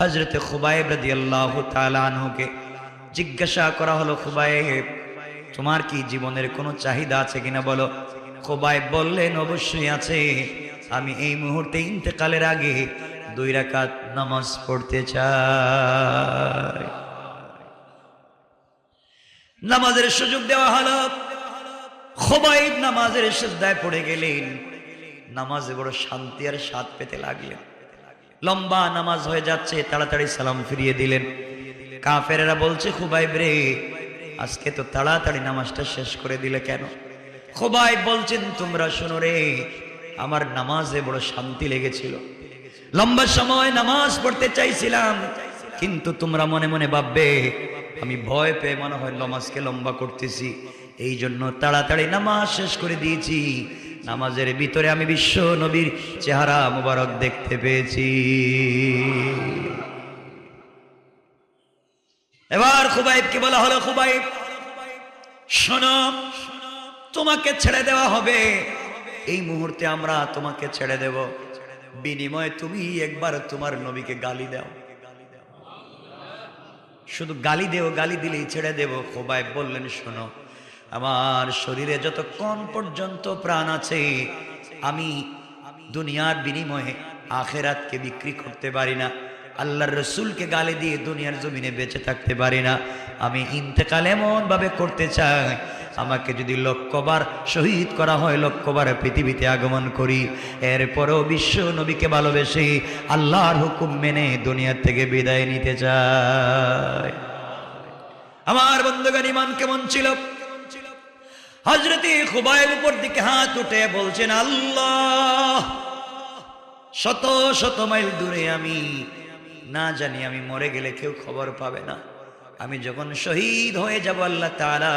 হযরত খুবাইব রাদিয়াল্লাহু তাআলা আনহুকে জিজ্ঞাসা করা হলো, খুবাইব তোমার কি জীবনের কোনো চাহিদা আছে কিনা বলো। খুবাইব বললেন, অবশ্যই আছে, আমি এই মুহূর্তে ইন্তেকালের আগে 2 রাকাত নামাজ পড়তে চাই। নামাজের সুযোগ দেওয়া হলো। খুবাইব নামাজের সিজদায় পড়ে গেলেন। নামাজে বড় শান্তি আর স্বাদ পেতে লাগলেন। লম্বা নামাজ হয়ে যাচ্ছে, তাড়াতাড়ি সালাম ফিরিয়ে দিলেন। কাফেরেরা বলছে, খুবাইব রে, আজকে তো তাড়াতাড়ি নামাজটা শেষ করে দিলে কেন? খুবাইব বলছেন, তোমরা শোনো রে, আমার নামাজে বড় শান্তি লেগেছিল, লম্বা সময় নামাজ পড়তে চাইছিলাম, কিন্তু তোমরা মনে মনে ভাববে আমি ভয় পেয়ে মনে হয় নামাজকে লম্বা করতেছি, এই জন্য তাড়াতাড়ি নামাজ শেষ করে দিয়েছি। নামাজের ভিতরে আমি বিশ্ব নবীর চেহারা মুবারক দেখতে পেয়েছি। এবার খুবাইবকে বলা হলো, খুবাইব শোনো, তোমাকে ছেড়ে দেওয়া হবে, এই মুহূর্তে আমরা তোমাকে ছেড়ে দেব, বিনিময়ে তুমি একবার তোমার নবীকে গালি দাও, শুধু গালি দেও, গালি দিলেই ছেড়ে দেব। খুবাইব বললেন, শোনো, আমার শরীরে যতক্ষণ পর্যন্ত প্রাণ আছে আমি দুনিয়ার বিনিময়ে আখেরাতকে বিক্রি করতে পারি না, আল্লাহর রসুলকে গালি দিয়ে দুনিয়ার জমিনে বেঁচে থাকতে পারি না। আমি ইন্তেকাল এমন ভাবে করতে চাই, আমাকে যদি 1,00,000 বার শহীদ করা হয়, 1,00,000 বার পৃথিবীতে আগমন করি, এরপরও বিশ্ব নবীকে ভালোবেসে আল্লাহর হুকুম মেনে দুনিয়া থেকে বিদায় নিতে চাই। আমার বন্ধুগণ, ঈমান কেমন ছিল? হযরতে খুবাইব উপর দিকে হাত উঠে বলছেন, আল্লাহ, শত শত মাইল দূরে আমি, না জানি আমি মরে গেলে কেউ খবর পাবে না, আমি যখন শহীদ হয়ে যাব আল্লাহ তাআলা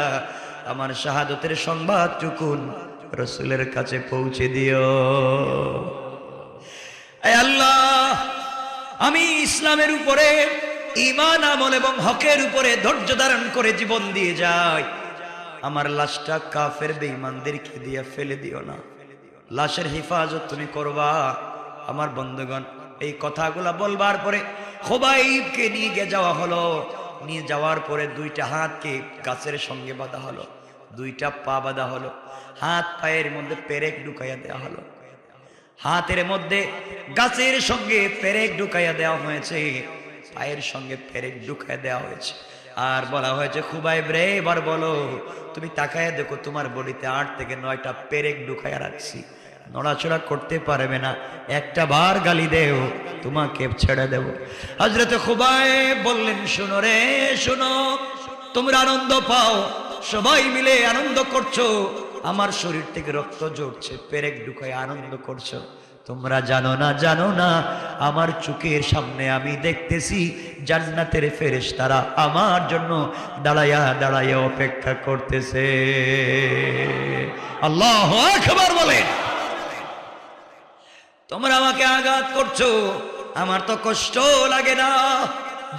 আমার শাহাদতের সংবাদটুকু রাসূলের কাছে পৌঁছে দিও। হে আল্লাহ, আমি ইসলামের উপরে ঈমান, আমল এবং হকের উপরে ধৈর্য ধারণ করে জীবন দিয়ে যাই, আমার লাশটা কাফের বেঈমানদেরকে দিয়ে ফেলে দিও না, লাশের হেফাজত তুমি করবা। আমার বন্ধুগণ, এই কথাগুলা বলবার পরে খুবাইবকে নিয়ে যাওয়া হলো। নিয়ে যাওয়ার পরে 2টা হাতকে গাছের সঙ্গে বাঁধা হলো, 2টা পা বাঁধা হলো, হাত পায়ের মধ্যে পেরেক ঢুকাইয়া দেওয়া হলো, হাতের মধ্যে গাছের সঙ্গে পেরেক ঢুকাইয়া দেওয়া হয়েছে, পায়ের সঙ্গে পেরেক ঢুকাইয়া দেওয়া হয়েছে। আর বলা হয়েছে, খুবাইব রে, এবার বলো, তুমি তাকায়া দেখো, তোমার বডিতে 8 থেকে 9টা পেরেক ঢুকাইয়া রাখছি, নড়াচড়া করতে পারবে না, একটা বার গালি দেও, তোমাকে ছেড়ে দেব। হযরত খুবাইব বললেন, শোনো রে, শোনো, তোমরা আনন্দ পাও, সবাই মিলে আনন্দ করছো, আমার শরীর থেকে রক্ত ঝরছে, পেরেক ঢুকায় আনন্দ করছো, তোমরা জানো না, জানো না, আমার চোখের সামনে আমি দেখতেছি জান্নাতের ফেরেশতারা আমার জন্য দাঁড়ায়া দাঁড়ায়া অপেক্ষা করতেছে। আল্লাহু আকবার বলেন। তোমরা আমাকে আঘাত করছো, আমার তো কষ্ট লাগে না,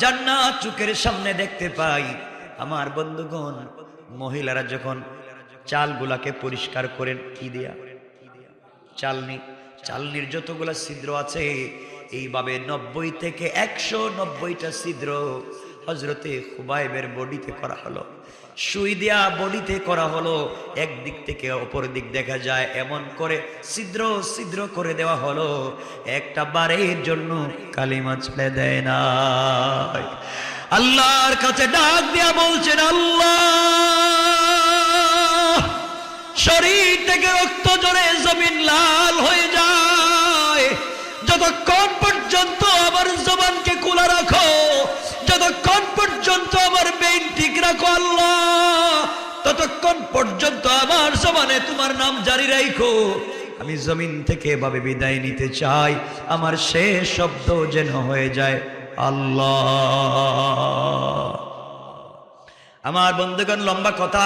জান্নাত চোখের সামনে দেখতে পাই। আমার বন্ধুগণ, মহিলারা যখন চালগুলাকে পরিষ্কার করেন কি দিয়া? চালনি, চালনির যতগুলা ছিদ্র আছে, এইভাবে 90 থেকে 190টা ছিদ্র হযরতে খুবাইবের বডিতে করা হলো, সুই দিয়া বডিতে করা হলো, একদিক থেকে অপর দিক দেখা যায় এমন করে ছিদ্র ছিদ্র করে দেওয়া হলো, একটা বারের জন্য কালিমা ছেড়ে দেয় না। আল্লাহর কাছে ডাক দিয়া বলছেন, আল্লাহ, শরীর থেকে রক্ত ঝরে জমিন লাল হয়ে যায়, যতক্ষণ পর্যন্ত আমার জবানকে খোলা রাখো, যতক্ষণ পর্যন্ত আমার বেইন ঠিক রাখো আল্লাহ, ততক্ষণ পর্যন্ত আমার জবানে তোমার নাম জারি রাখো। আমি জমিন থেকে এভাবে বিদায় নিতে চাই, আমার শেষ শব্দ যেন হয়ে যায় আল্লাহ। আমার বন্ধুগণ, লম্বা কথা,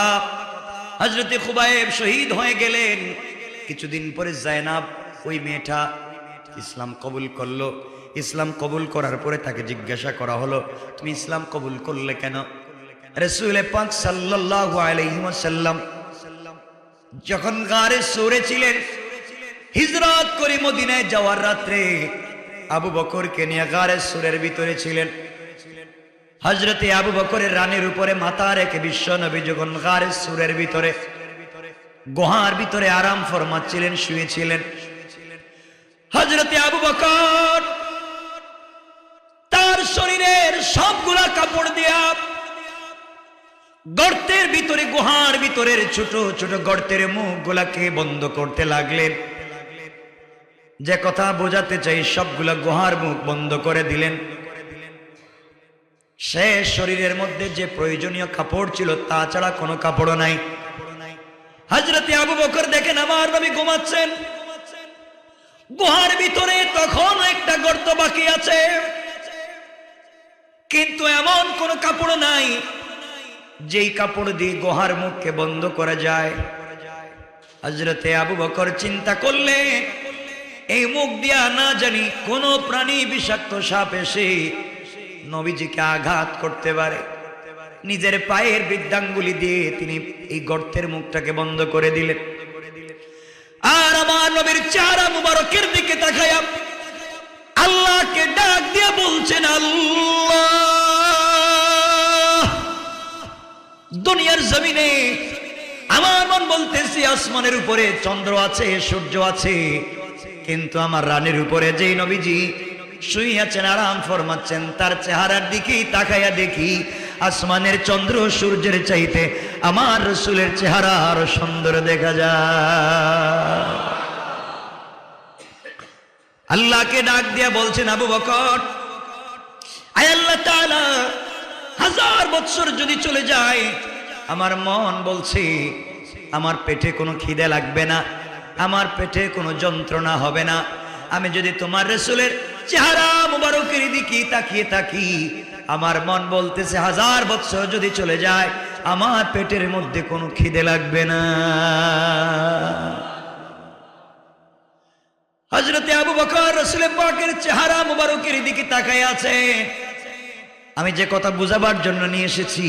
হযরতে খুবাইব শহীদ হয়ে গেলেন। কিছুদিন পরে জায়নাব, ওই মেয়েটা ইসলাম কবুল করলো। ইসলাম কবুল করার পরে তাকে জিজ্ঞাসা করা হলো, তুমি ইসলাম কবুল করলে কেন? রাসূল পাক সাল্লাল্লাহু আলাইহি ওয়াসাল্লাম যখন গারে সূরে ছিলেন, হিজরত করে মদিনায় যাওয়ার রাত্রে আবু বকরকে নিয়ে গারে সুরের ভিতরে ছিলেন। হযরতে আবু বকরের রানের উপরে মাথা রেখে বিশ্ব নবী যখন গারে সুরের ভিতরে গুহার ভিতরে আরাম ফরমাচ্ছিলেন, শুয়েছিলেন, হযরতে আবু বকর তার শরীরের সবগুলা কাপড় দিয়া গর্তের ভিতরে, গুহার ভিতরের ছোট ছোট গর্তের মুখগুলাকে বন্ধ করতে লাগলেন। যে কথা বোঝাতে চাই, সবগুলা গুহার মুখ বন্ধ করে দিলেন। সে শরীরের মধ্যে যে প্রয়োজনীয় কাপড় ছিল তা ছাড়া কোনো কাপড় নাই। হযরতে আবু বকর দেখেন আমার নবী ঘুমাচ্ছেন, গুহার ভিতরে তখন একটা গর্ত বাকি আছে, কিন্তু এমন কোন কাপড় নাই যেই কাপড় দিয়ে গুহার মুখকে বন্ধ করা যায়। হযরতে আবু বকর চিন্তা করলে এই মুখ দিয়া না জানি কোন প্রাণী বিষাক্ত সাপ এসে নবীজিকে আঘাত করতে পারে। নিজের পায়ের বৃদ্ধাঙ্গুলি দিয়ে তিনি এই গর্তের মুখটাকে বন্ধ করে দিলেন। আর আমার নবীর চেহারা মুবারকের দিকে তাকায়া আল্লাহকে ডাক দিয়ে বলছেন, আল্লাহ, দুনিয়ার জমিনে আমার মন বলতেছি আসমানের উপরে চন্দ্র আছে, সূর্য আছে, কিন্তু আমার রানের উপরে যেই নবীজি শুয়ে আছেন, আরাম ফরমাচ্ছেন, তার চেহারার দিকেই তাকায়া দেখি আসমানের চন্দ্র সূর্যের চাইতে আমার রাসূলের চেহারা আরো সুন্দর দেখা যায়। আল্লাহকে ডাক দিয়া বলছেন, আবু বকর, আয় আল্লাহ তাআলা, 1000 বছর যদি চলে যায়, আমার মন বলছে আমার পেটে কোনো খিদে লাগবে না, আমার পেটে কোনো যন্ত্রণা হবে না। আমি যদি তোমার রাসূলের চেহারা মুবারকের দিকে তাকিয়ে থাকি, আমার মন বলতেছে 1000 বছর যদি চলে যায় আমার পেটের মধ্যে কোনো খিদে লাগবে না। হযরতে আবু বকর রাসূল পাকের চেহারা মুবারকের দিকে তাকায় আছে। আমি যে কথা বুঝাবার জন্য নিয়ে এসেছি,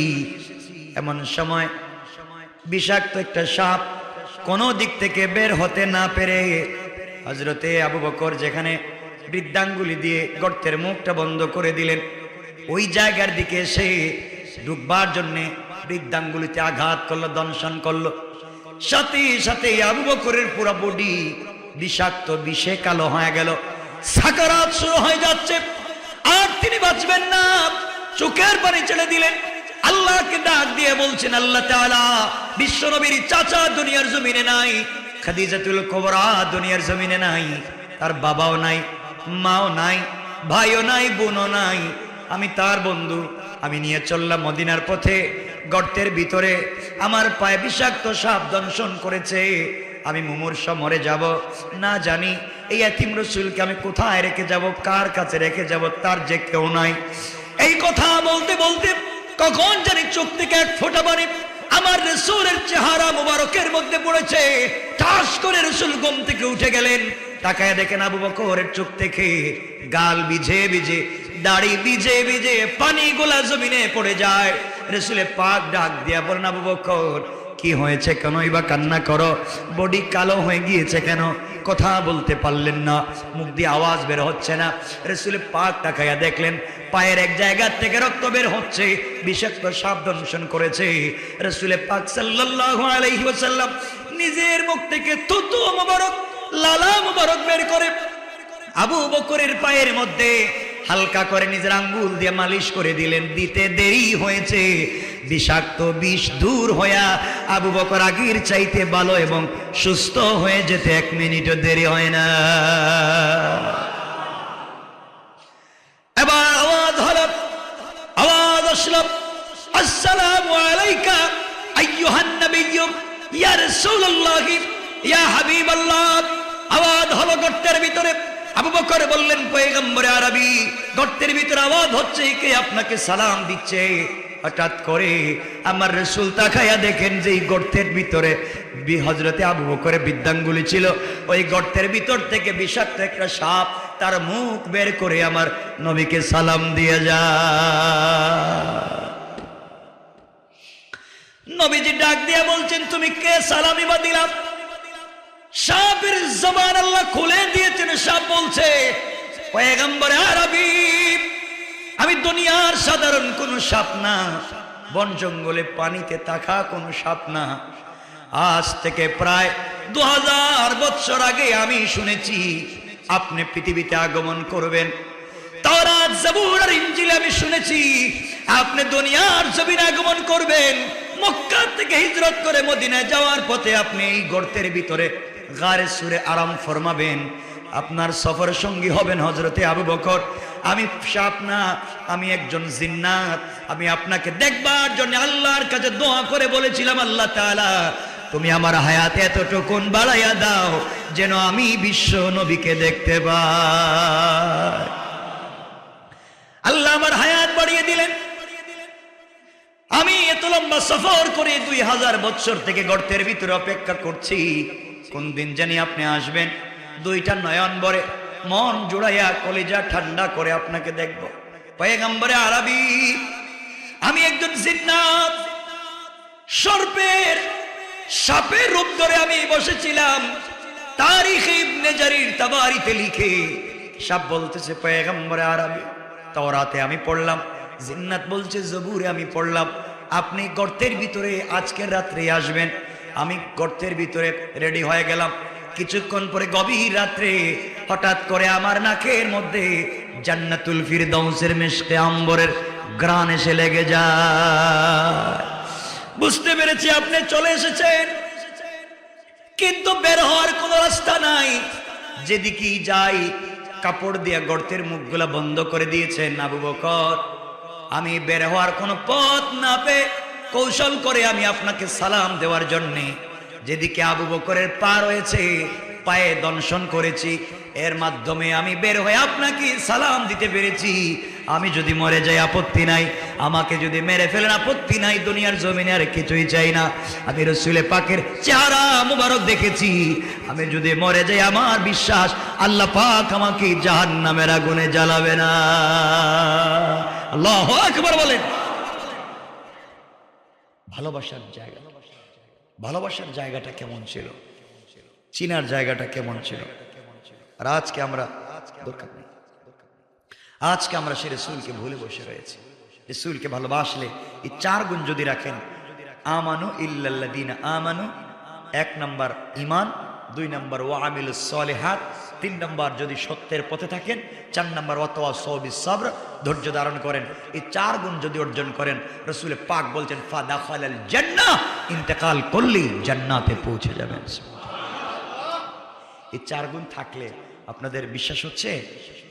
এমন সময় বিষাক্ত একটা সাপ কোন দিক থেকে বের হতে না পেরে হযরতে আবু বকর যেখানে বৃদ্ধাঙ্গুলি দিয়ে গর্তের মুখটা বন্ধ করে দিলেন, ওই জায়গার দিকে এসে ঢুকবার জন্য বৃদ্ধাঙ্গুলিতে আঘাত করলো, দংশন করলো। সাথে সাথে আবু বকরের পুরো বডি বিষাক্ত বিষে কালো হয়ে গেল। সাকারাত শুরু হয়ে যাচ্ছে, আর তিনি বাঁচবেন না। চোখের পানি ছেড়ে দিলেন, আল্লাহকে ডাক দিয়ে বলছেন, আল্লাহ তাআলা, বিশ্বনবীর চাচা দুনিয়ার জমিনে নাই, খাদিজাতুল কুবরা দুনিয়ার জমিনে নাই, তার বাবাও নাই, মাও নাই, ভাইও নাই, বোনও নাই, আমি তার বন্ধু। আমি নিয়ে চললাম মদিনার পথে, গর্তের ভিতরে আমার পায়ে বিষাক্ত সাপ দংশন করেছে। আমি মুমূর্ষ মরে যাব, না জানি এই এতিম রাসূলকে আমি কোথায় রেখে যাব, কার কাছে রেখে যাব, তার যে কেউ নাই। এই কথা বলতে বলতে কখন জানি চোখ থেকে এক ফোঁটা পানি আমার রাসূলের চেহারা মুবারকের মধ্যে পড়েছে। ঠাস করে রাসূল ঘুম থেকে উঠে গেলেন, তাকায় দেখেন আবু বকরের চোখ থেকে গাল ভিজে ভিজে, দাড়ি ভিজে ভিজে পানিগুলা জমিনে পড়ে যায়। রাসূল পাক ডাক দিয়া বলেন, আবু বকর, কি হয়েছে, কেনই বা কান্না করো, বডি কালো হয়ে গিয়েছে কেন? কথা বলতে পারলেন না, মুখ দিয়ে আওয়াজ বের হচ্ছে না। রাসূল পাক তাকায়া দেখলেন পায়ের এক জায়গা থেকে রক্ত বের হচ্ছে, বিষাক্ত সাপ দংশন করেছে। রাসূল পাক সাল্লাল্লাহু আলাইহি ওয়াসাল্লাম নিজের মুখ থেকে থুতু মুবারক, লালা মুবারক বের করে আবু বকরের পায়ের মধ্যে হালকা করে নিজের আঙ্গুল দিয়ে মালিশ করে দিলেন। দিতে দেরি হয়েছে, বিষাক্ত বিষ দূর হইয়া আবু বকর আগের চাইতে ভালো এবং সুস্থ হয়ে যেতে 1 মিনিটও দেরি হয় না। এবার আওয়াজ হলো, আওয়াজ আসলো, আসসালামু আলাইকা আইয়ুহান নবিয়্যু ইয়া রাসূলুল্লাহ ইয়া হাবিবাল্লাহ। আওয়াজ হলো গর্তের ভিতরে। আবু বকর বললেন, পয়গম্বরে আরবি, গর্তের ভিতরে আওয়াজ হচ্ছে, কে আপনাকে সালাম দিচ্ছে? হঠাৎ করে আমার রাসূল তাকায়া দেখেন যে এই গর্তের ভিতরে হযরতে আবু বকরের বৃদ্ধাঙ্গুলি ছিল। ওই গর্তের ভিতর থেকে বিষাক্ত একটা সাপ তার মুখ বের করে আমার নবীকে সালাম দিয়ে যায়। নবীজি ডাক দিয়া বলছেন, তুমি কে, সালামি বা দিলাম? সাপের জবান আল্লাহ খুলে দিয়েছেন। সাপ বলছে, পয়গম্বর আরবি, আমি দুনিয়ার সাধারণ কোন সাপ না, বন জঙ্গলে পানিতে থাকা কোন সাপ না। আজ থেকে প্রায় 2000 বছর আগে আমি শুনেছি আপনি পৃথিবীতে আগমন করবেন। তাওরাত, জাবুর আর ইনজিলে আমি শুনেছি আপনি দুনিয়ার জমিনে আগমন করবেন। মক্কা থেকে হিজরত করে মদিনায় যাওয়ার পথে আপনি এই গর্তের ভিতরে গারে সুরে আরাম ফরমাবেন। আপনার সফর সঙ্গী হবেন হযরতে আবু বকর। আমি সাপ না, আমি একজন জিন্নাত। আমি আপনাকে দেখবার জন্য আল্লাহর কাছে দোয়া করে বলেছিলাম, আল্লাহ তাআলা তুমি আমার হায়াত এতটুকুন বাড়াইয়া দাও যেন আমি বিশ্ব নবীকে দেখতে পাই। আল্লাহ আমার হায়াত বাড়িয়ে দিলেন। আমি এত লম্বা সফর করে 2000 বছর থেকে গর্তের ভিতরে অপেক্ষা করছি কোন দিন জানি আপনি আসবেন। দুইটা নয়ন ভরে মন জুড়াইয়া কলিজা ঠান্ডা করে আপনাকে দেখব। পয়গম্বরে আরবি, আমি একজন জিন্নাত, সাপের রূপ ধরে আমি বসেছিলাম। তারিখে ইবনে জারির তাবারিতে লিখে সাপ বলতেছে পয়গম্বরে আরবি, তাওরাতে আমি পড়লাম, জিন্নাত বলছে জবুরে আমি পড়লাম, আপনি গর্তের ভিতরে আজকের রাত্রে আসবেন। আমি গর্তের ভিতরে রেডি হয়ে গেলাম। কিছুক্ষণ পরে গভীর রাত্রে হঠাৎ করে আমার নাকের মধ্যে জান্নাতুল ফিরদাউসের মিশকে আম্বরের ঘ্রাণ এসে লেগে যায়। বুঝতে পেরেছি আপনি চলে এসেছেন, কিন্তু বের হওয়ার কোনো রাস্তা নাই। যেদিকেই যাই কাপড় দিয়ে গর্তের মুখগুলা বন্ধ করে দিয়েছেন আবু বকর। আমি বের হওয়ার কোনো পথ না পেয়ে কৌশল করে আমি আপনাকে সালাম দেওয়ার জন্যে যেদিকে আবু বকরের পা রয়েছে পায়ে দংশন করেছি। এর মাধ্যমে আমি বের হয়ে আপনাকে সালাম দিতে পেরেছি। আমি যদি মরে যাই আপত্তি নাই, আমাকে যদি মেরে ফেলেন আপত্তি নাই, দুনিয়ার জমিনে আর কিছুই চাই না। আমি রাসূল পাকের চেহারা মুবারক দেখেছি। আমি যদি মরে যাই আমার বিশ্বাস আল্লাহ পাক আমাকে জাহান্নামের আগুনে জ্বালাবে না। আল্লাহু আকবার বলেন। ভালোবাসার জায়গাটা কেমন ছিল, চিনার জায়গাটা কেমন ছিল। আর আজকে আমরা দরকার নেই, আজকে আমরা সে রাসূলকে ভুলে বসে রয়েছি। রাসূলকে ভালোবাসলে এই 4 গুণ যদি রাখেন, আমানু ইল্লাল্লাযিনা আমানু, 1 নাম্বার ঈমান, 2 নাম্বার ওয়া আমিলুস সলিহাত, 3 নাম্বার যদি সত্যের পথে থাকেন, 4 নাম্বার ওয়াতাওয়াসাউ বিস সাবর, ধৈর্য ধারণ করেন। এই 4 গুণ যদি অর্জন করেন, রাসূল পাক বলছেন ফাদাখালাল জান্নাহ, ইন্তেকাল করলেই জান্নাতে পৌঁছে যাবেন। এই 4 গুণ থাকলে আপনাদের বিশ্বাস হচ্ছে?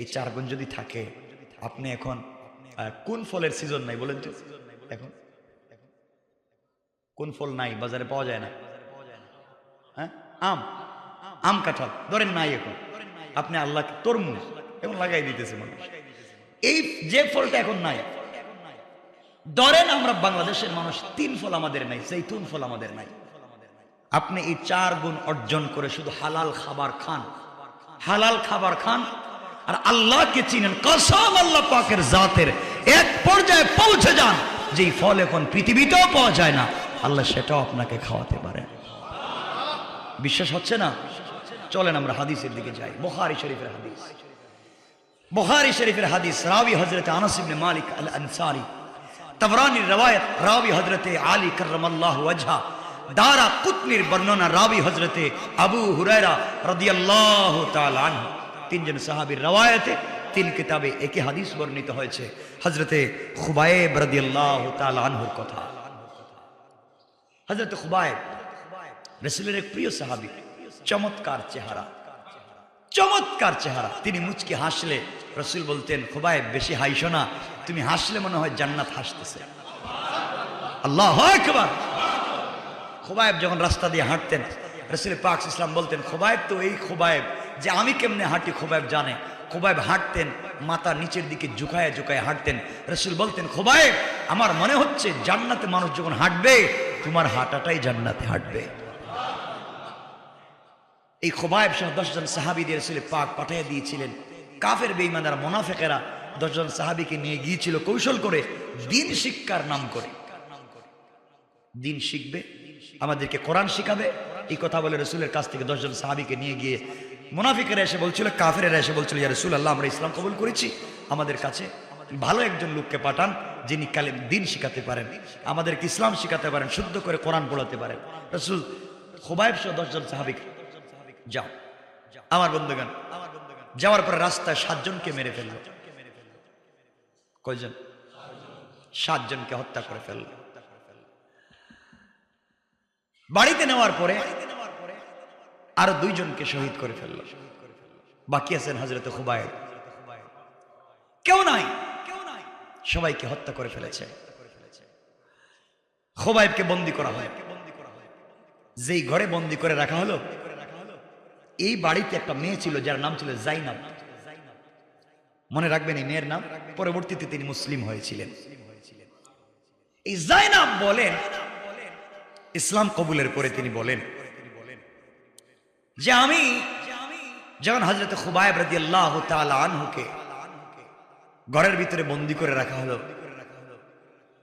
এই 4 গুণ যদি থাকে, আপনি এখন কোন ফলের সিজন নাই বলেন তো? এখন কোন ফল নাই, বাজারে পাওয়া যায় না? হ্যাঁ, আম কাঁঠাল ধরেন নাই এখন। আপনি আল্লাহ তরমুজ এখন লাগাই দিতেছে মানুষ। এই যে ফলটা এখন নাই, ধরেন আমরা বাংলাদেশের মানুষ 3 ফল আমাদের নাই, জৈতুন ফল আমাদের নাই। আপনি এই 4 গুণ অর্জন করে শুধু হালাল খাবার খান, হালাল খাবার খান আর আল্লাহকে চিনেন, কসম আল্লাহ পাকের জাতের, এক পর্যায়ে পৌঁছে যান যেই ফল এখন পৃথিবীতেও পাওয়া যায় না, আল্লাহ সেটাও আপনাকে খাওয়াতে পারে। বিশ্বাস হচ্ছে না? চলেন আমরা হাদিসের দিকে যাই। বুখারী শরীফের হাদিস, বুখারী শরীফের হাদিস, রাবি হযরত আনাস ইবনে মালিক আল আনসারী, তাবরানীর রওয়ায়াত রাবি হযরতে আলী কাররামাল্লাহু ওয়াজহা, দারা কুতনির বর্ণনা রাবি হযরতে আবু হুরায়রা রাদিয়াল্লাহু তাআলা আনহু। 3 জন সাহাবীর রওয়ায়াতে 3 কিতাবে একই হাদিস বর্ণিত হয়েছে। হযরতে খুবাইব রাদিয়াল্লাহু তাআলা আনহুর কথা। হযরতে খুবাইব রাসূলের এক প্রিয় সাহাবী, চমৎকার চেহারা, চমৎকার চেহারা। তিনি মুচকি হাসলে রাসূল বলতেন, খুবাইব বেশি হাসো না, তুমি হাসলে মনে হয় জান্নাত হাসতেছে। আল্লাহু আকবার। খুবাইব যখন রাস্তা দিয়ে হাঁটতেন, রাসূল পাক ইসলাম বলতেন, খুবাইব তো এই খুবাইব যে আমি কেমনে হাঁটি খুবাইব জানে। খুবাইব হাঁটতেন মাথা নিচের দিকে ঝুঁকায় ঝুঁকায় হাঁটতেন। রাসূল বলতেন, খুবাইব আমার মনে হচ্ছে জান্নাতে মানুষ যখন হাঁটবে তোমার হাঁটাটাই জান্নাতে হাঁটবে। এই খুবাইব সহ 10 জন সাহাবীদের রাসূল পাক পাঠিয়ে দিয়েছিলেন। কাফের বেঈমানরা মুনাফিকেরা 10 জন সাহাবীকে নিয়ে গিয়েছিল কৌশল করে, দিন শিক্ষার নাম করে। দিন শিখবে, আমাদেরকে কোরআন শিখাবে, এই কথা বলে রাসূলের কাছ থেকে 10 জন সাহাবীকে নিয়ে গিয়ে মুনাফিকেরা এসে বলছিল, কাফেরেরা এসে বলছিল, ইয়া রাসূলুল্লাহ, আমরা ইসলাম কবুল করেছি, আমাদের কাছে ভালো একজন লোককে পাঠান যিনি কালে দিন শিখাতে পারেন, আমাদেরকে ইসলাম শিখাতে পারেন, শুদ্ধ করে কোরআন পড়াতে পারেন। রাসূল খুবাইব সহ 10 জন সাহাবী, যাও। আমার বন্ধুগণ, যাওয়ার পরে রাস্তায় 7 জনকে মেরে ফেলল। কয়জন? 7 জনকে হত্যা করে ফেলল। বাড়িতে নেওয়ার পরে আরো 2 জনকে শহীদ করে ফেলল। বাকি আছেন হযরত খুবাইব। কেউ নাই, সবাইকে হত্যা করে ফেলেছে। খুবাইবকে বন্দী করা হয়। যেই ঘরে বন্দী করে রাখা হলো, এই বাড়িতে একটা মেয়ে ছিল যার নাম ছিল জাইনাব। মনে রাখবেন এই মেয়ের নাম, পরবর্তীতে তিনি মুসলিম হয়েছিলেন। এই জাইনাব বলেন, ইসলাম কবুলের পরে তিনি বলেন যে আমি যখন হযরত খুবাইব রাদিয়াল্লাহু তাআলা আনহুকে ঘরের ভিতরে বন্দী করে রাখা হলো,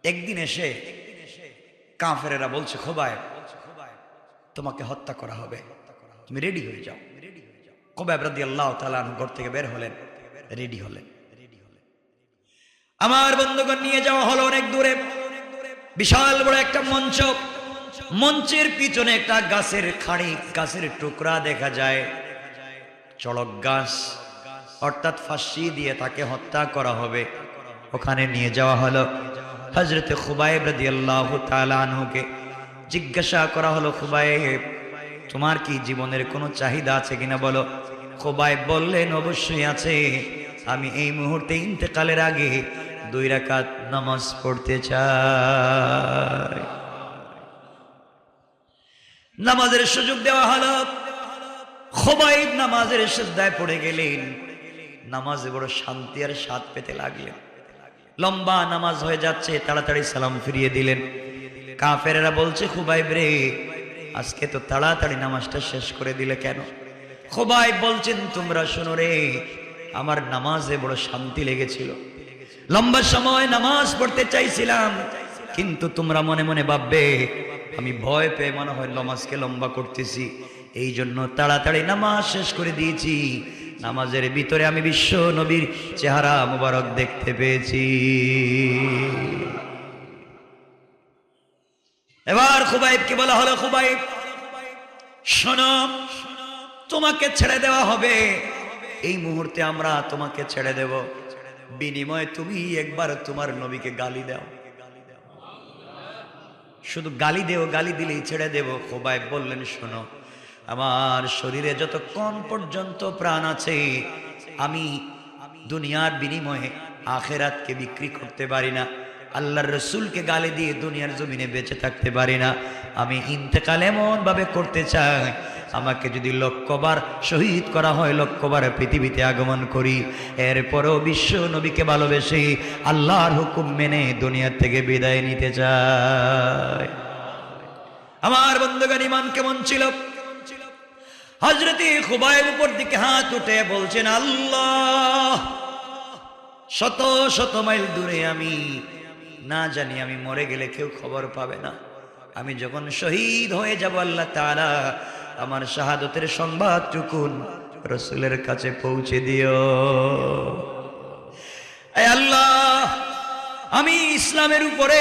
একদিন এসে কাফেরেরা বলছে, খুবাইব তোমাকে হত্যা করা হবে, তুমি রেডি হয়ে যাও। খুবাইব রাদিয়াল্লাহু তাআলা আনহু ঘর থেকে বের হলেন, রেডি হলেন। আমার বন্ধুগণ, নিয়ে যাওয়া হলো অনেক দূরে, বিশাল বড় একটা মঞ্চ। মঞ্চের পিছনে একটা গাছের খাড়ি, গাছের টুকরা দেখা যায়, চড়ক গাছ, অর্থাৎ ফাঁসি দিয়ে তাকে হত্যা করা হবে। ওখানে নিয়ে যাওয়া হলো। হযরত খুবাইব রাদিয়াল্লাহু তাআলা আনহুকে জিজ্ঞাসা করা হলো, খুবাইব তোমার কি জীবনের কোনো চাহিদা আছে কিনা বলো। খুবাইব বললেন, অবশ্যই আছে, আমি এই মুহূর্তে ইন্তেকালের আগে 2 রাকাত নামাজ পড়তে চাই। নামাজের সুযোগ দেওয়া হলো। খুবাইব নামাজের সিজদায় পড়ে গেলেন। নামাজে বড় শান্তি আর স্বাদ পেতে লাগলেন। লম্বা নামাজ হয়ে যাচ্ছে, তাড়াতাড়ি সালাম ফিরিয়ে দিলেন। কাফেরেরা বলছে, খুবাইব রে, আজকে তো তাড়াতাড়ি নামাজটা শেষ করে দিলে কেন? খুবাইব বলছেন, তোমরা শোনো রে, আমার নামাজে বড় শান্তি লেগেছিল, লম্বা সময় নামাজ পড়তে চাইছিলাম, কিন্তু তোমরা মনে মনে ভাববে আমি ভয় পেয়ে মনে হয় নামাজকে লম্বা করতেছি, এই জন্য তাড়াতাড়ি নামাজ শেষ করে দিয়েছি। নামাজের ভিতরে আমি বিশ্ব নবীর চেহারা মুবারক দেখতে পেয়েছি। এবার খুবাইবকে বলা হলো, খুবাইব শোনো, তোমাকে ছেড়ে দেওয়া হবে, এই মুহূর্তে আমরা তোমাকে ছেড়ে দেব, বিনিময়ে তুমি একবার তোমার নবীকে গালি দাও। শুধু গালি দেও, গালি দিলেই ছেড়ে দেব। খুবাইব বললেন, শোনো, আমার শরীরে যতক্ষণ পর্যন্ত প্রাণ আছে আমি দুনিয়ার বিনিময়ে আখেরাতকে বিক্রি করতে পারি না। আল্লাহর রাসূলকে গালি দিয়ে দুনিয়ার জমিনে বেঁচে থাকতে পারি না। আমি ইন্তেকাল এমন ভাবে করতে চাই, আমাকে যদি 1,00,000 বার শহীদ করা হয়, 1,00,000 বার পৃথিবীতে আগমন করি, এরপরও বিশ্ব নবীকে ভালোবেসে আল্লাহর হুকুম মেনে দুনিয়া থেকে বিদায় নিতে চাই। আমার বন্ধুগণ, ঈমান কেমন ছিল? হযরতে খুবাইব উপর দিকে হাত উঠে বলছেন, আল্লাহ, শত শত মাইল দূরে আমি, না জানি আমি মরে গেলে কেউ খবর পাবে না, আমি যখন শহীদ হয়ে যাব আল্লাহ তাআলা আমার শাহাদতের সংবাদটুকুন রাসূলের কাছে পৌঁছে দিও। হে আল্লাহ, আমি ইসলামের উপরে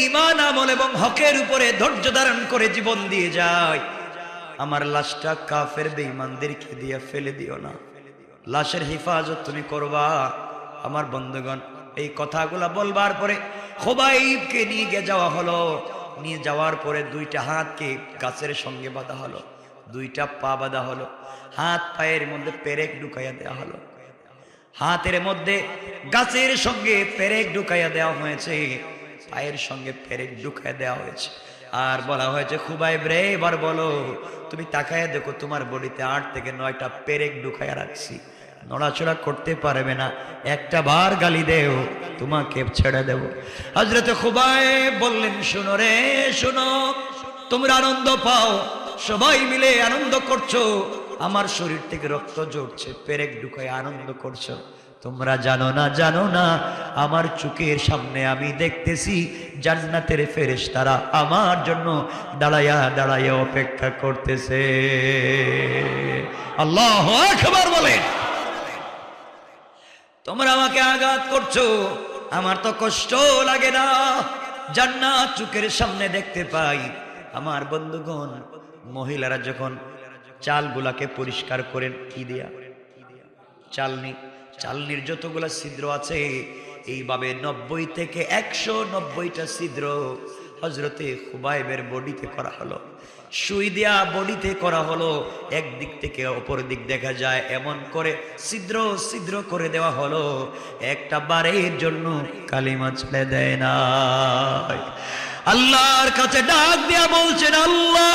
ঈমান, আমল এবং হকের উপরে ধৈর্য ধারণ করে জীবন দিয়ে যাই, আমার লাশটা কাফের বেঈমানদেরকে দিয়ে ফেলে দিও না, লাশের হেফাজত তুমি করবা। আমার বন্ধুগণ, এই কথাগুলা বলবার পরে খুবাইবকে নিয়ে যাওয়া হলো। নিয়ে যাওয়ার পরে 2টা হাতকে গাছের সঙ্গে বাঁধা হলো, 2টা পা বাঁধা হলো, হাত পায়ের মধ্যে পেরেক ঢুকাইয়া দেওয়া হলো। হাতের মধ্যে গাছের সঙ্গে পেরেক ঢুকাইয়া দেওয়া হয়েছে, পায়ের সঙ্গে পেরেক ঢুকাইয়া দেওয়া হয়েছে। আর বলা হয়েছে, খুবাইব রে, এবার বলো, তুমি তাকাইয়া দেখো, তোমার বডিতে 8 থেকে 9টা পেরেক ঢুকাইয়া রাখছি, নড়াচড়া করতে পারবে না, একটা বার গালি দেও, তোমাকে ছেড়ে দেব। হযরত খুবাইব বললেন, শোনো রে, শোনো, তোমরা আনন্দ পাও, সবাই মিলে আনন্দ করছো, আমার শরীর থেকে রক্ত ঝরছে, পেরেক ঢুকায় আনন্দ করছো, তোমরা জানো না আমার চোখের সামনে আমি দেখতেছি জান্নাতের ফেরেশতারা আমার জন্য দাঁড়ায়া অপেক্ষা করতেছে। আল্লাহু আকবার বলেন। তোমরা আমাকে আঘাত করছো, আমার তো কষ্ট লাগে না, জান্নাত চোখের সামনে দেখতে পাই। আমার বন্ধুগণ, মহিলারা যখন চালগুলাকে পরিষ্কার করেন কি দিয়া? চালনির যতগুলা ছিদ্র আছে এইভাবে 90 থেকে 190টা ছিদ্র হযরতে খুবাইবের বডিতে করা হলো, সুই দিয়া বডিতে করা হলো। একদিক থেকে অপর দিক দেখা যায় এমন করে ছিদ্র করে দেওয়া হলো, একটা বারের জন্য কালিমা ছেড়ে দেয় না। আল্লাহর কাছে ডাক দিয়া বলছেন, আল্লাহ,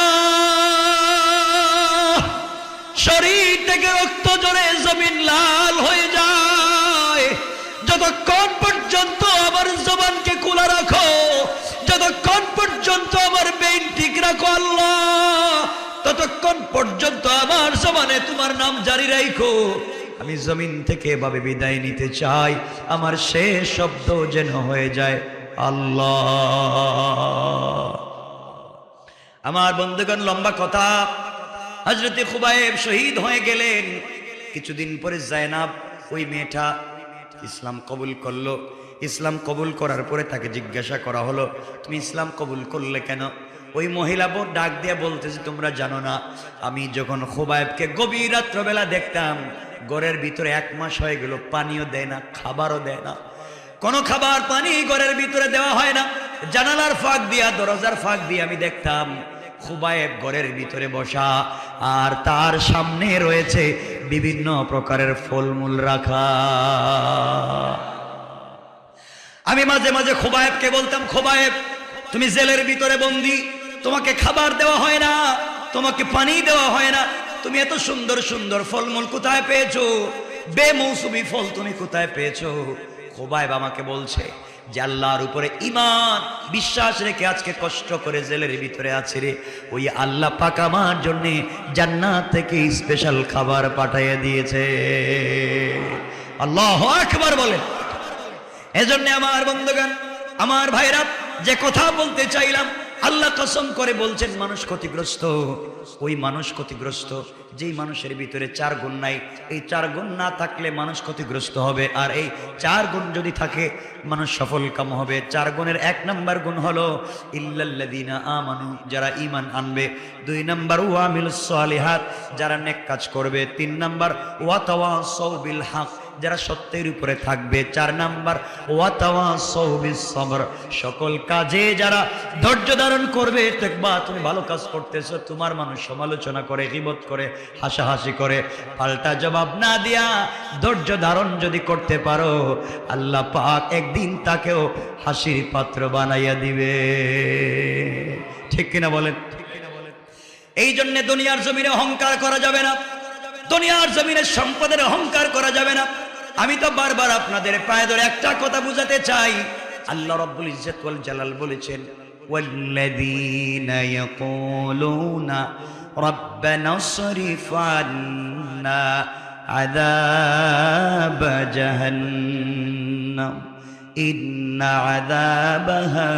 শরীর থেকে রক্ত ঝরে জমিন লাল হয়ে যায়, যতক্ষণ পর্যন্ত আমার জবানকে খোলা রাখো, যতক্ষণ পর্যন্ত আমার বেইন ঠিক রাখো আল্লাহ, ততক্ষণ পর্যন্ত আমার জবানে তোমার নাম জারি রাখো। আমি জমিন থেকে এভাবে বিদায় নিতে চাই, আমার শেষ শব্দ যেন হয়ে যায় আল্লাহ। আমার বন্ধুগণ, লম্বা কথা, হযরতে খুবাইব শহীদ হয়ে গেলেন। কিছুদিন পরে জায়নাব, ওই মেয়েটা ইসলাম কবুল করলো। ইসলাম কবুল করার পরে তাকে জিজ্ঞাসা করা হলো, তুমি ইসলাম কবুল করলে কেন? ওই মহিলা ডাক দিয়ে বলতেছে, তোমরা জানো না, আমি যখন খুবাইবকে গভীর রাত্রবেলা দেখতাম, ঘরের ভিতরে 1 মাস হয়ে গেল, পানিও দেয় না, খাবারও দেয় না, কোনো খাবার পানি ঘরের ভিতরে দেওয়া হয় না। জানালার ফাঁক দিয়া, দরজার ফাঁক দিয়ে আমি দেখতাম খুবাইব ঘরের ভিতরে বসা, আর তার সামনে রয়েছে বিভিন্ন প্রকারের ফলমূল রাখা। আমি মাঝে মাঝে খুবাইবকে বলতাম, খুবাইব, তুমি জেলের ভিতরে বন্দী, তোমাকে খাবার দেওয়া হয় না, তোমাকে পানি দেওয়া হয় না, তুমি এত সুন্দর সুন্দর ফলমূল কোথায় পেয়েছো? বেমৌসুমি ফল তুমি কোথায় পেয়েছো? খুবাইব আমাকে বলছে যে আল্লাহর উপরে ঈমান বিশ্বাস রেখে আজকে কষ্ট করে জেলের ভিতরে আছে রে, ওই আল্লাহ পাক আমার জন্য জান্নাত থেকে স্পেশাল খাবার পাঠিয়ে দিয়েছে। আল্লাহু আকবার বলে। এজন্য আমার বন্ধুগণ, আমার ভাইরা, যে কথা বলতে চাইলাম, আল্লাহ কসম করে বলছেন মানুষ ক্ষতিগ্রস্ত। ওই মানুষ ক্ষতিগ্রস্ত যেই মানুষের ভিতরে 4 গুণ নাই। এই 4 গুণ না থাকলে মানুষ ক্ষতিগ্রস্ত হবে, আর এই 4 গুণ যদি থাকে মানুষ সফল কাম হবে। 4 গুণের 1 নাম্বার গুণ হলো ইল্লাল্লাযীনা আমানু, যারা ঈমান আনবে। 2 নাম্বার ওয়া আমিলুস সালিহাত, যারা নেক কাজ করবে। 3 নাম্বার ওয়া তাওয়াসাউ বিল হক, যারা সত্যের উপরে থাকবে। 4 নাম্বার ওয়া তাওয়াসাউ বিস সবর, সকল কাজে যারা ধৈর্য ধারণ করবে। দেখবা তুমি ভালো কাজ করতেছো, তোমার মানুষ সমালোচনা করে, গীবত করে, হাসাহাসি করে, পাল্টা জবাব না দিয়া ধৈর্য ধারণ যদি করতে পারো, আল্লাহ পাক একদিন তাকেও হাসির পাত্র বানাইয়া দিবে। ঠিক কিনা বলেন? এই জন্য দুনিয়ার জমিনে অহংকার করা যাবে না, দুনিয়ার জমিনে সম্পদের অহংকার করা যাবে না। আমি তো বারবার আপনাদের পায়ে ধরে একটা কথা বুঝাতে চাই, আল্লাহ রাব্বুল ইজ্জত ওয়াল জালাল বলেছেন, ওয়াল্লাযীনা ইয়াকুলুনা রাব্বানা ইসরিফ আন্না আযাব জাহান্নাম ইন্না আযাবাহা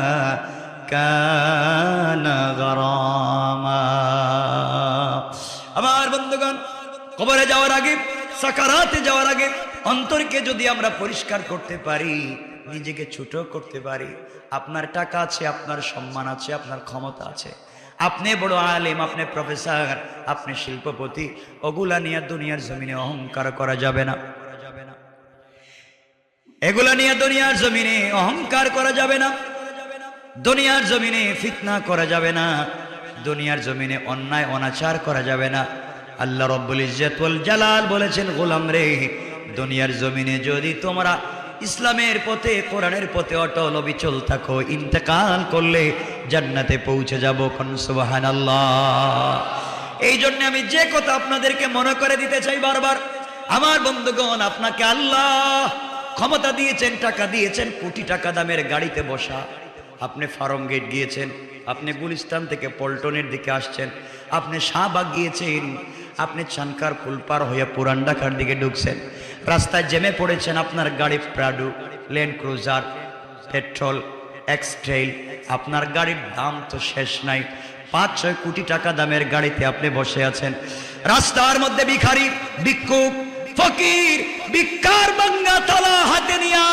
কানা গরামা। আমার বন্ধুগণ, কবরে যাওয়ার আগে, সাকারাতে যাওয়ার আগে অন্তরকে যদি আমরা পরিষ্কার করতে পারি, নিজেকে ছোট করতে পারি, আপনার টাকা আছে, আপনার সম্মান আছে, আপনার ক্ষমতা আছে, আপনি বড় আলেম, আপনি প্রফেসর, আপনি শিল্পপতি, ওগুলা নিয়ে দুনিয়ার জমিনে অহংকার করা যাবে না। এগুলা নিয়ে দুনিয়ার জমিনে অহংকার করা যাবে না, দুনিয়ার জমিনে ফিতনা করা যাবে না, দুনিয়ার জমিনে অন্যায় অনাচার করা যাবে না। আল্লাহ রাব্বুল ইজ্জত ওয়াল জালাল বলেছেন, গোলাম রে, দুনিয়ার জমিনে যদি তোমরা ইসলামের পথে, কোরআনের পথে অটল অবিচল থাকো, ইন্তেকাল করলে জান্নাতে পৌঁছে যাব। কোন সুবহানাল্লাহ। এই জন্য আমি যে কথা আপনাদেরকে মনে করে দিতে চাই বারবার, আমার বন্ধুগণ, আপনাকে আল্লাহ ক্ষমতা দিয়েছেন, টাকা দিয়েছেন, কোটি টাকা দামের গাড়িতে বসা, আপনি ফার্ম গেট গিয়েছেন, আপনি গুলিস্তান থেকে পল্টনের দিকে আসছেন, আপনি শাহবাগ গিয়েছেন, আপনি চানকার পুল পার হইয়া পুরান ঢাকার দিকে ঢুকছেন, রাস্তায় জেমে পড়েছেন, আপনার গাড়ি Prado, land cruiser, petrol, X-Trail, আপনার গাড়ির দাম তো শেষ নাই। 5-6 কোটি টাকা দামের গাড়িতে আপনি বসে আছেন। রাস্তার মধ্যে ভিখারি, ভিক্ষুক, ফকির ভিক্ষার ভাঙ্গা থালা হাতে নিয়া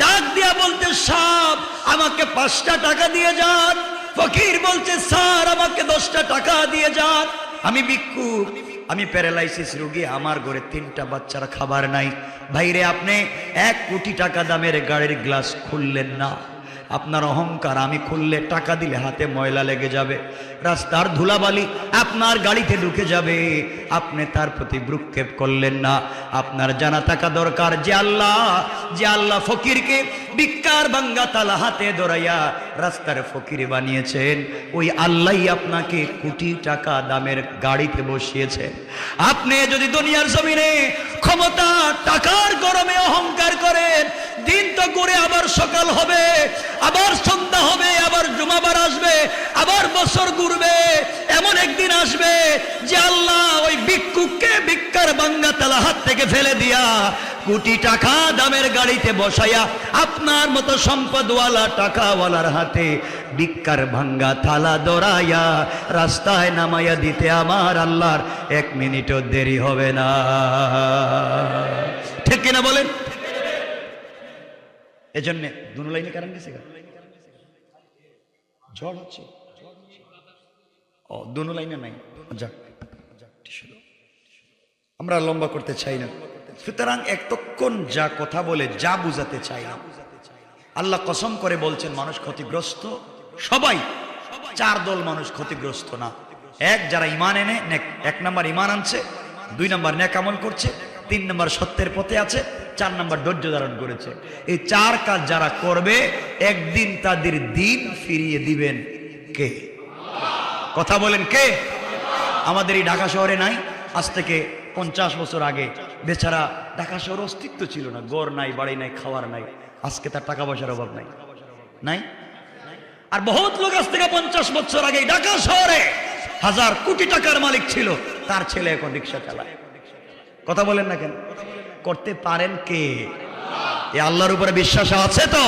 ডাক দিয়া বলতে, সাপ আমাকে 5টা টাকা দিয়ে যান। ফকির বলছে, স্যার আমাকে 10টা টাকা দিয়ে যান। আমি ভিক্ষুক, আমি প্যারালাইসিস রোগী, আমার ঘরে 3টা বাচ্চার খাবার নাই। ভাইরে, আপনি 1 কোটি টাকা দামের গাড়ির গ্লাস খুললেন না। আপনার অহংকার, আমি খুললে টাকা দিলে হাতে ময়লা লেগে যাবে, রাস্তার ধুলাবালি আপনার গাড়িতে ঢুকে যাবে, আপনি তার প্রতি ভ্রুক্ষেপ করলেন না। আপনার জানা থাকা দরকার যে আল্লাহ ফকিরকে ভিক্ষার ভাঙ্গা তালা হাতে ধরাইয়া রাস্তার ফকির বানিয়েছেন, ওই আল্লাহই আপনাকে কোটি টাকা দামের গাড়িতে বসিয়েছেন। আপনি যদি দুনিয়ার জমিনে ক্ষমতা টাকার গরমে অহংকার করেন, দিন তো করে আবার সকাল হবে, আবার সন্ধ্যা হবে, আবার জুমাবার আসবে, আবার বছর ঘুরবে, এমন একদিন আসবে যে আল্লাহ ওই ভিক্ষুককে ভিক্ষার ভাঙ্গা তালা হাত থেকে ফেলে দিয়া কোটি টাকা দামের গাড়িতে বসাইয়া আপনার মতো সম্পদওয়ালা টাকাওয়ালার হাতে ভিক্ষার ভাঙ্গা থালা দরাইয়া রাস্তায় নামাইয়া দিতে আমার আল্লাহর 1 মিনিটও দেরি হবে না। ঠিক কিনা বলেন? এজন্য দুনো লাইনে কারণ গেছে, ঝড় হচ্ছে, ও দুনো লাইনে নাই। যাক, আমরা লম্বা করতে চাই না। সুতরাং এতক্ষণ যা কথা বলে যা বুঝাতে চাই না, আল্লাহ কসম করে বলছেন মানুষ ক্ষতিগ্রস্ত সবাই। 4 দল মানুষ ক্ষতিগ্রস্ত না। যারা ইমান এনে 1 নাম্বার ইমান আনছে, 2 নাম্বার নেক আমল করছে, 3 নাম্বার সত্যের পথে আছে, 4 নাম্বার ধৈর্য ধারণ করেছে। এই 4 কাজ যারা করবে, একদিন তাদের দিন ফিরিয়ে দিবেন কে? কথা বলেন কে? আমাদের এই ঢাকা শহরে নাই? আজ থেকে 50 বছর আগে বেচারা ঢাকা শহরে অস্তিত্ব ছিল না, ঘর নাই, বাড়ি নাই, খাওয়ার নাই। আজকে তার টাকা পয়সার অভাব নাই, নাই? আর বহুত লোক আজ থেকে 50 বছর আগে ঢাকা শহরে 1000 কোটি টাকার মালিক ছিল, তার ছেলে এখন রিক্সা চালায়। কথা বলেন না কেন? করতে পারেন কে? এই আল্লাহর উপরে বিশ্বাস আছে তো?